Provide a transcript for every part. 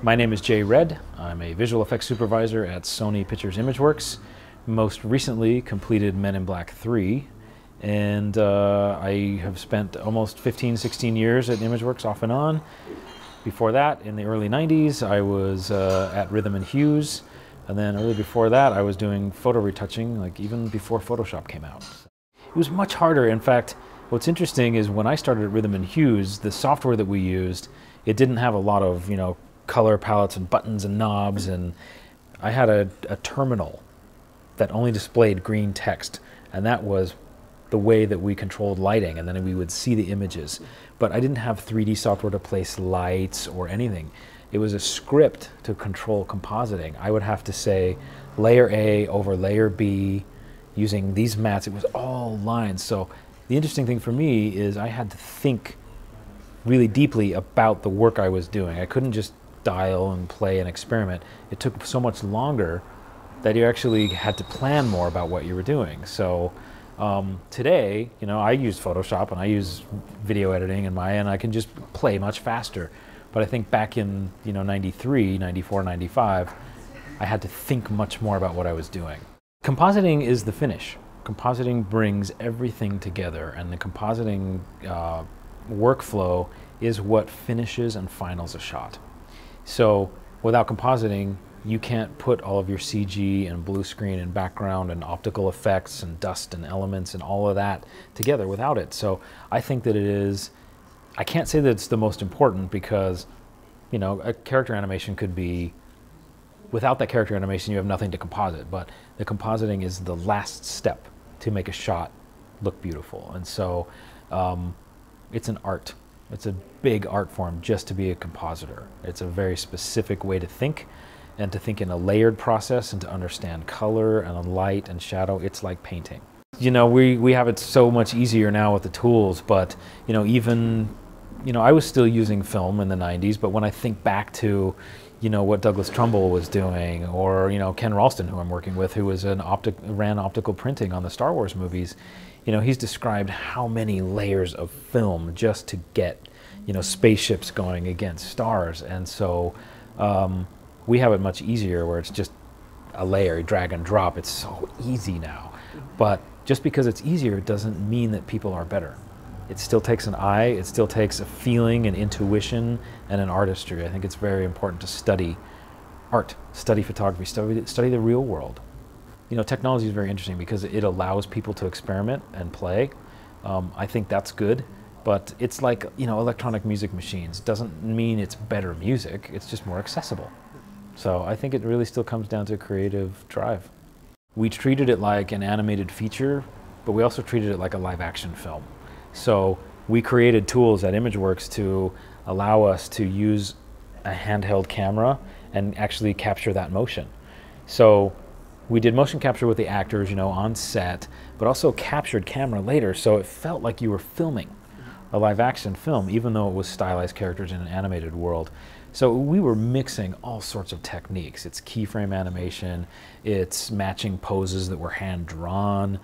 My name is Jay Red. I'm a visual effects supervisor at Sony Pictures Imageworks. Most recently completed Men in Black 3, and I have spent almost 15-16 years at Imageworks off and on. Before that, in the early 90s, I was at Rhythm and Hues, and then early before that I was doing photo retouching, like even before Photoshop came out. It was much harder. In fact, what's interesting is when I started at Rhythm and Hues, the software that we used, it didn't have a lot of, color palettes and buttons and knobs, and I had a terminal that only displayed green text, and that was the way that we controlled lighting, and then we would see the images. But I didn't have 3D software to place lights or anything. It was a script to control compositing. I would have to say layer A over layer B using these mats. It was all lines. So the interesting thing for me is I had to think really deeply about the work I was doing. I couldn't just dial and play and experiment. It took so much longer that you actually had to plan more about what you were doing. So today, I use Photoshop and I use video editing in Maya, and I can just play much faster. But I think back in 93, 94, 95, I had to think much more about what I was doing. Compositing is the finish. Compositing brings everything together, and the compositing workflow is what finishes and finals a shot. So without compositing, you can't put all of your CG and blue screen and background and optical effects and dust and elements and all of that together without it. So I think that it is, I can't say that it's the most important, because a character animation could be, without that character animation you have nothing to composite, but the compositing is the last step to make a shot look beautiful. And so it's an art. It's a big art form just to be a compositor. It's a very specific way to think, and to think in a layered process, and to understand color and light and shadow. It's like painting. We have it so much easier now with the tools, but even I was still using film in the 90s, but when I think back to what Douglas Trumbull was doing, or Ken Ralston, who I'm working with, who was ran optical printing on the Star Wars movies, he's described how many layers of film just to get spaceships going against stars. And so we have it much easier, where it's just a layer, drag and drop. It's so easy now. But just because it's easier doesn't mean that people are better. It still takes an eye, it still takes a feeling and intuition and an artistry. I think it's very important to study art, study photography, study the real world. Technology is very interesting because it allows people to experiment and play. I think that's good, but it's like, electronic music machines. Doesn't mean it's better music, it's just more accessible. So I think it really still comes down to creative drive. We treated it like an animated feature, but we also treated it like a live action film. So we created tools at Imageworks to allow us to use a handheld camera and actually capture that motion. So we did motion capture with the actors, on set, but also captured camera later, so it felt like you were filming a live action film, even though it was stylized characters in an animated world. So we were mixing all sorts of techniques. It's keyframe animation, it's matching poses that were hand drawn,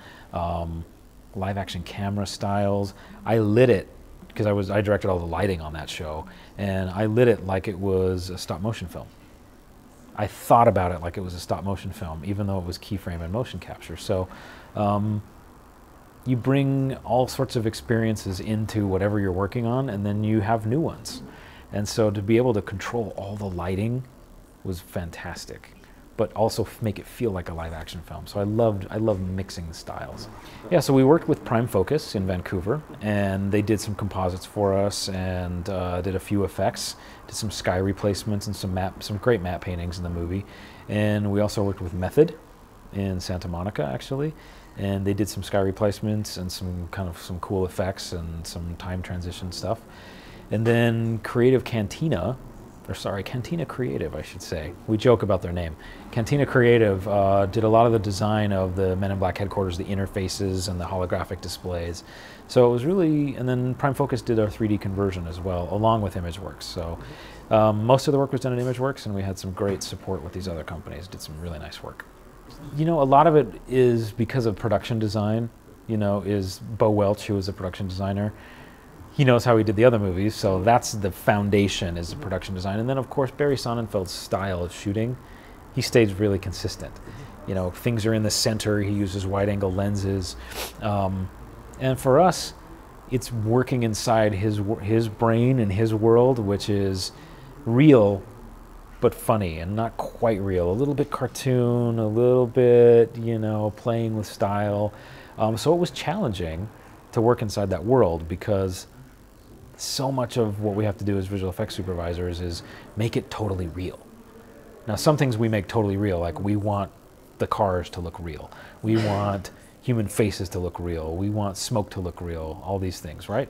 live action camera styles. I lit it, because I directed all the lighting on that show, and I lit it like it was a stop motion film. I thought about it like it was a stop motion film, even though it was keyframe and motion capture. So you bring all sorts of experiences into whatever you're working on, and then you have new ones. And so to be able to control all the lighting was fantastic, but also make it feel like a live action film. So I loved mixing the styles. Yeah, so we worked with Prime Focus in Vancouver, and they did some composites for us, and did a few effects, did some sky replacements and some great matte paintings in the movie. And we also worked with Method in Santa Monica, actually, and they did some sky replacements and some cool effects and some time transition stuff. And then Cantina Creative, I should say. We joke about their name. Cantina Creative did a lot of the design of the Men in Black headquarters, the interfaces and the holographic displays. So it was really, and then Prime Focus did our 3D conversion as well, along with Imageworks. So most of the work was done in Imageworks, and we had some great support with these other companies, did some really nice work. A lot of it is because of production design, is Bo Welch, who was a production designer. he knows how he did the other movies, so that's the foundation, is the production design. And then, of course, Barry Sonnenfeld's style of shooting, he stays really consistent. You know, things are in the center, he uses wide-angle lenses. And for us, it's working inside his brain and his world, which is real, but funny, and not quite real. A little bit cartoon, a little bit, you know, playing with style. So it was challenging to work inside that world, because so much of what we have to do as visual effects supervisors is make it totally real. Now, some things we make totally real, like we want the cars to look real. We want human faces to look real. We want smoke to look real, all these things, right?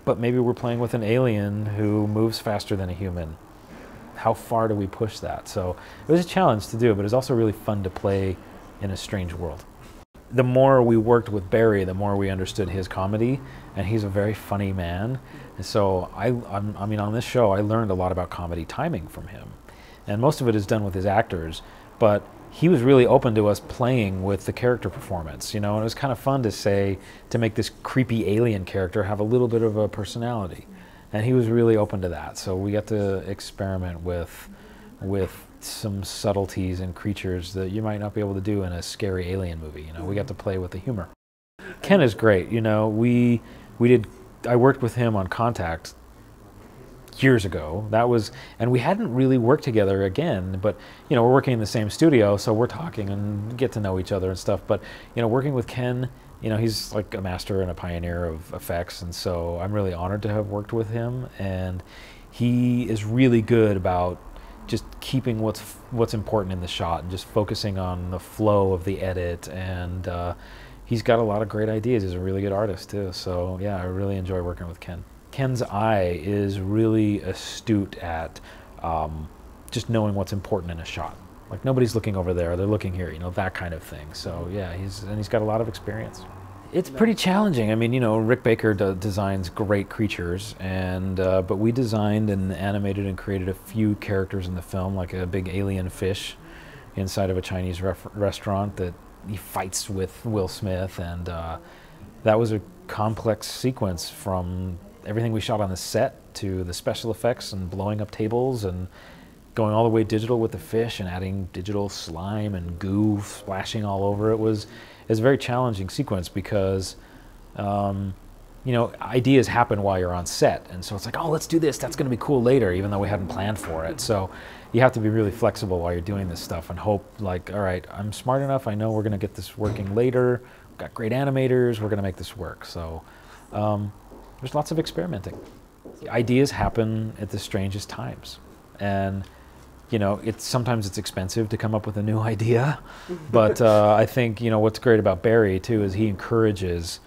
But maybe we're playing with an alien who moves faster than a human. How far do we push that? So it was a challenge to do, but it was also really fun to play in a strange world. The more we worked with Barry, the more we understood his comedy, and he's a very funny man. And so I mean, on this show, I learned a lot about comedy timing from him. And most of it is done with his actors, but he was really open to us playing with the character performance, you know, and it was kind of fun to make this creepy alien character have a little bit of a personality. And he was really open to that. So we got to experiment with some subtleties and creatures that you might not be able to do in a scary alien movie. You know, we got to play with the humor. Ken is great. You know, I worked with him on Contact years ago. And we hadn't really worked together again, but, you know, we're working in the same studio, so we're talking and get to know each other and stuff. But, you know, working with Ken, you know, he's like a master and a pioneer of effects, and so I'm really honored to have worked with him. And he is really good about just keeping what's important in the shot and just focusing on the flow of the edit. And he's got a lot of great ideas. He's a really good artist too. So yeah, I really enjoy working with Ken. Ken's eye is really astute at just knowing what's important in a shot. Like, nobody's looking over there, they're looking here, you know, that kind of thing. So yeah, he's got a lot of experience. It's pretty challenging. I mean, you know, Rick Baker designs great creatures, and but we designed and animated and created a few characters in the film, like a big alien fish inside of a Chinese restaurant that he fights with Will Smith, and that was a complex sequence, from everything we shot on the set to the special effects and blowing up tables and going all the way digital with the fish and adding digital slime and goo splashing all over. It was a very challenging sequence because, you know, ideas happen while you're on set. And so it's like, oh, let's do this. That's going to be cool later, even though we hadn't planned for it. So you have to be really flexible while you're doing this stuff and hope, like, all right, I'm smart enough. I know we're going to get this working later. We've got great animators. We're going to make this work. So there's lots of experimenting. Ideas happen at the strangest times. And you know, sometimes it's expensive to come up with a new idea, but I think, you know, what's great about Barry too is he encourages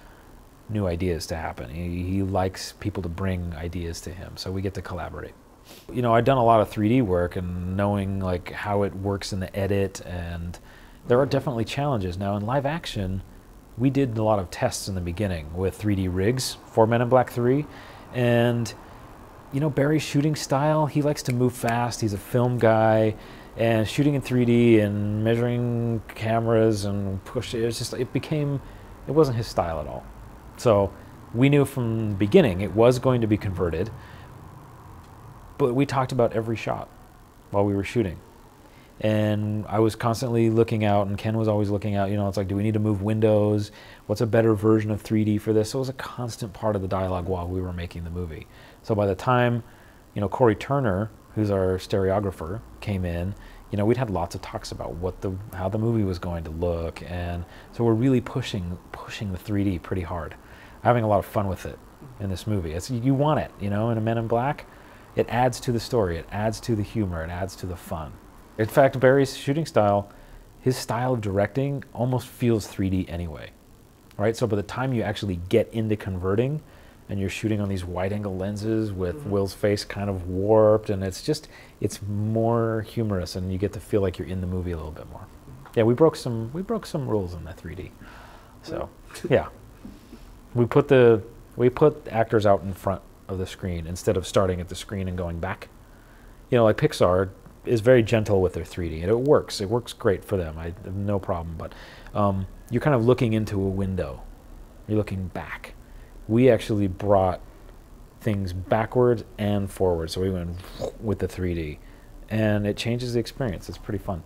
new ideas to happen. He likes people to bring ideas to him, so we get to collaborate. You know, I've done a lot of 3D work and knowing like how it works in the edit, and there are definitely challenges. Now in live action, we did a lot of tests in the beginning with 3D rigs for Men in Black 3, and you know, Barry's shooting style, he likes to move fast. He's a film guy, and shooting in 3D and measuring cameras and push it wasn't his style at all. So we knew from the beginning it was going to be converted, but we talked about every shot while we were shooting. And I was constantly looking out, and Ken was always looking out, you know, it's like, do we need to move windows? What's a better version of 3D for this? So it was a constant part of the dialogue while we were making the movie. So by the time, you know, Corey Turner, who's our stereographer, came in, you know, we'd had lots of talks about how the movie was going to look. And so we're really pushing the 3D pretty hard. Having a lot of fun with it in this movie. You want it, you know, in a Men in Black. It adds to the story, it adds to the humor, it adds to the fun. In fact, Barry's shooting style, his style of directing almost feels 3D anyway, right? So by the time you actually get into converting and you're shooting on these wide-angle lenses with Will's face kind of warped, and it's more humorous, and you get to feel like you're in the movie a little bit more. Yeah, we broke some rules in that 3D. So, yeah. We put actors out in front of the screen instead of starting at the screen and going back. You know, like Pixar is very gentle with their 3D, and it works great for them. I have no problem, but you're kind of looking into a window. You're looking back, we actually brought things backwards and forward. So we went with the 3D, and it changes the experience. It's pretty fun.